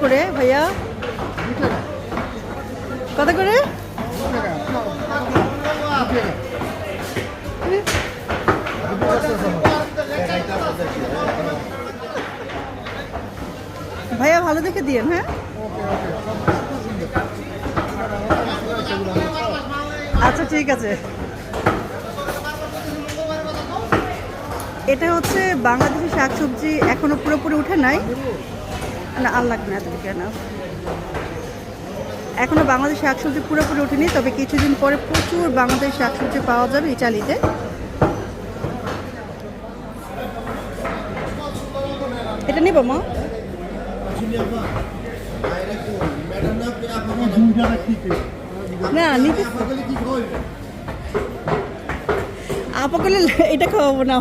করে ভাইয়া? কত করে? ভাইয়া ভালো দেখে দিয়েন। হ্যাঁ, আচ্ছা ঠিক আছে। এটা হচ্ছে বাংলাদেশি শাকসবজি, এখনো পুরোপুরি উঠে নাই না। আর লাগবে না এতটুকু না, এখনো বাংলাদেশি শাকসবজি পুরোপুরি উঠেনি। তবে কিছুদিন পরে প্রচুর বাংলাদেশি শাকসবজি পাওয়া যাবে ইটালিতে। এটা নিব মা? না নিতে আপা করলে এটা খাওয়াবো না।